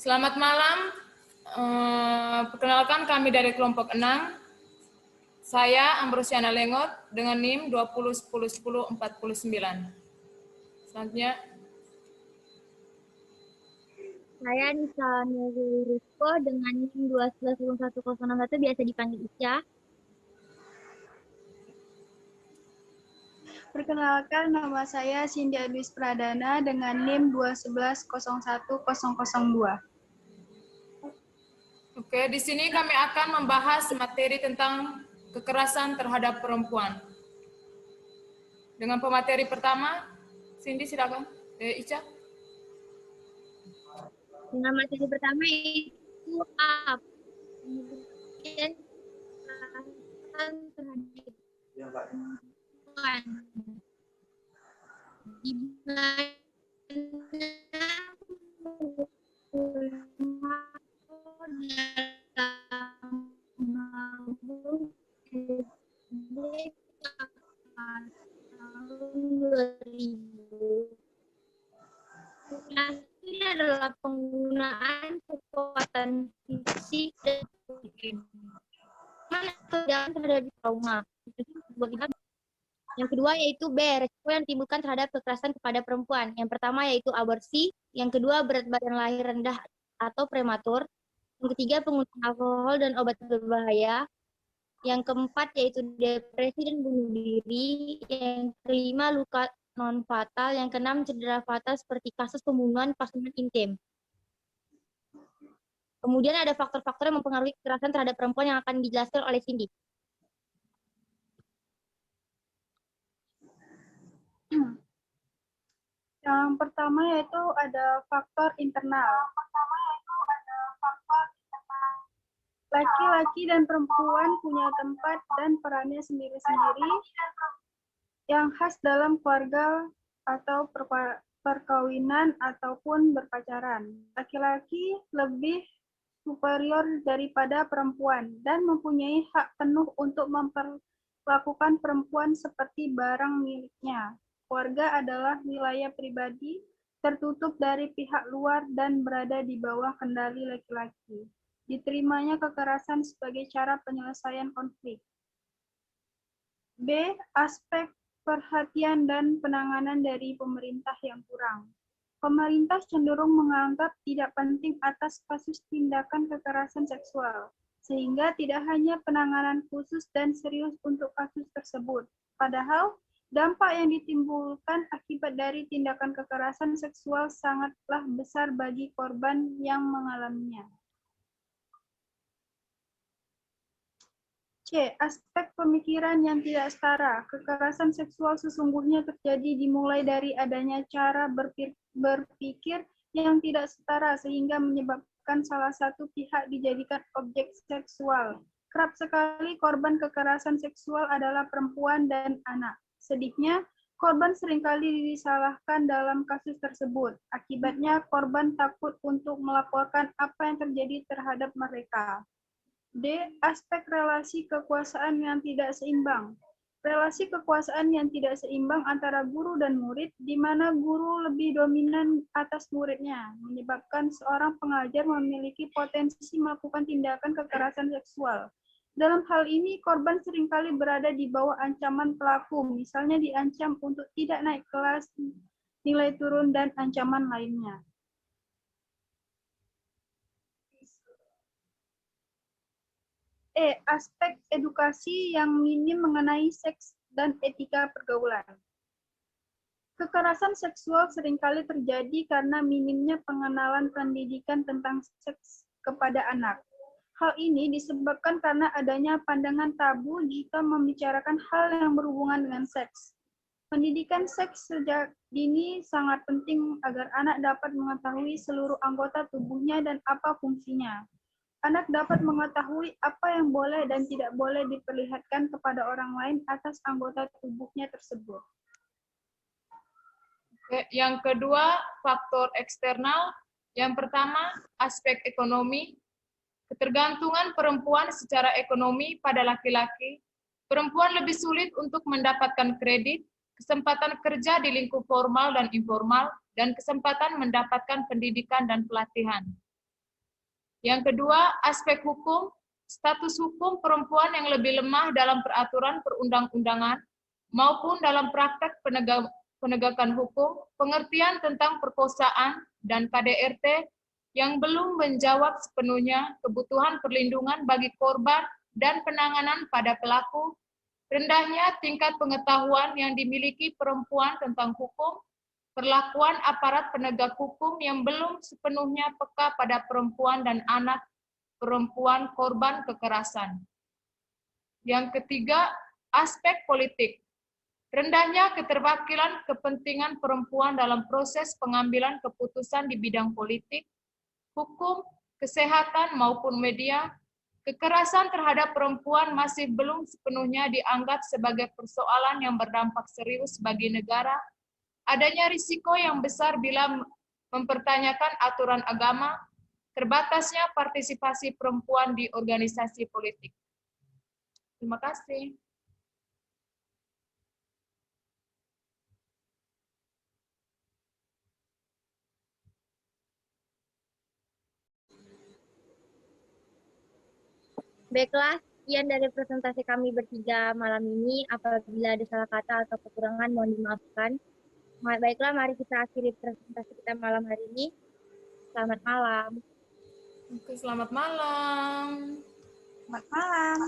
Selamat malam. Perkenalkan kami dari kelompok 6. Saya Ambrosiana Lengot dengan NIM 20101049. Selanjutnya. Saya Nisa Nurul Rizko dengan NIM 2110101, biasa dipanggil Ica. Perkenalkan, nama saya Cindy Adwis Pradana dengan NIM 211010002. Oke, di sini kami akan membahas materi tentang kekerasan terhadap perempuan. Dengan pemateri pertama, Cindy silakan. Ica. Dengan materi pertama itu apa? Kemudian kekerasan terhadap perempuan. Di mana ini adalah penggunaan kekuatan fisik dan terhadap trauma. Yang kedua yaitu B, resiko yang ditimbulkan terhadap kekerasan kepada perempuan. Yang pertama yaitu aborsi, yang kedua berat badan lahir rendah atau prematur, yang ketiga penggunaan alkohol dan obat berbahaya, yang keempat yaitu depresi dan bunuh diri, yang kelima luka non fatal, yang keenam cedera fatal seperti kasus pembunuhan pasangan intim. Kemudian ada faktor-faktor yang mempengaruhi kekerasan terhadap perempuan yang akan dijelaskan oleh Cindy. Yang pertama yaitu ada faktor internal. Laki-laki dan perempuan punya tempat dan perannya sendiri-sendiri yang khas dalam keluarga atau perkawinan ataupun berpacaran. Laki-laki lebih superior daripada perempuan dan mempunyai hak penuh untuk memperlakukan perempuan seperti barang miliknya. Keluarga adalah wilayah pribadi, tertutup dari pihak luar dan berada di bawah kendali laki-laki. Diterimanya kekerasan sebagai cara penyelesaian konflik. B. Aspek perhatian dan penanganan dari pemerintah yang kurang. Pemerintah cenderung menganggap tidak penting atas kasus tindakan kekerasan seksual, sehingga tidak hanya penanganan khusus dan serius untuk kasus tersebut. Padahal, dampak yang ditimbulkan akibat dari tindakan kekerasan seksual sangatlah besar bagi korban yang mengalaminya. C. Aspek pemikiran yang tidak setara. Kekerasan seksual sesungguhnya terjadi dimulai dari adanya cara berpikir yang tidak setara sehingga menyebabkan salah satu pihak dijadikan objek seksual. Kerap sekali korban kekerasan seksual adalah perempuan dan anak. Sedihnya, korban seringkali disalahkan dalam kasus tersebut. Akibatnya, korban takut untuk melaporkan apa yang terjadi terhadap mereka. D. Aspek relasi kekuasaan yang tidak seimbang. Relasi kekuasaan yang tidak seimbang antara guru dan murid, di mana guru lebih dominan atas muridnya, menyebabkan seorang pengajar memiliki potensi melakukan tindakan kekerasan seksual. Dalam hal ini, korban seringkali berada di bawah ancaman pelaku, misalnya diancam untuk tidak naik kelas, nilai turun, dan ancaman lainnya. E. Aspek edukasi yang minim mengenai seks dan etika pergaulan. Kekerasan seksual seringkali terjadi karena minimnya pengenalan pendidikan tentang seks kepada anak. Hal ini disebabkan karena adanya pandangan tabu jika membicarakan hal yang berhubungan dengan seks. Pendidikan seks sejak dini sangat penting agar anak dapat mengetahui seluruh anggota tubuhnya dan apa fungsinya. Anak dapat mengetahui apa yang boleh dan tidak boleh diperlihatkan kepada orang lain atas anggota tubuhnya tersebut. Yang kedua, faktor eksternal. Yang pertama, aspek ekonomi. Ketergantungan perempuan secara ekonomi pada laki-laki. Perempuan lebih sulit untuk mendapatkan kredit, kesempatan kerja di lingkup formal dan informal, dan kesempatan mendapatkan pendidikan dan pelatihan. Yang kedua, aspek hukum, status hukum perempuan yang lebih lemah dalam peraturan perundang-undangan maupun dalam praktek penegakan hukum, pengertian tentang perkosaan dan KDRT yang belum menjawab sepenuhnya kebutuhan perlindungan bagi korban dan penanganan pada pelaku, rendahnya tingkat pengetahuan yang dimiliki perempuan tentang hukum, perlakuan aparat penegak hukum yang belum sepenuhnya peka pada perempuan dan anak perempuan korban kekerasan. Yang ketiga, aspek politik. Rendahnya keterwakilan kepentingan perempuan dalam proses pengambilan keputusan di bidang politik, hukum, kesehatan maupun media. Kekerasan terhadap perempuan masih belum sepenuhnya dianggap sebagai persoalan yang berdampak serius bagi negara. Adanya risiko yang besar bila mempertanyakan aturan agama, terbatasnya partisipasi perempuan di organisasi politik. Terima kasih. Baiklah, sekian dari presentasi kami bertiga malam ini. Apabila ada salah kata atau kekurangan, mohon dimaafkan. Baiklah, mari kita akhiri presentasi kita malam hari ini. Selamat malam. Oke, selamat malam. Selamat malam.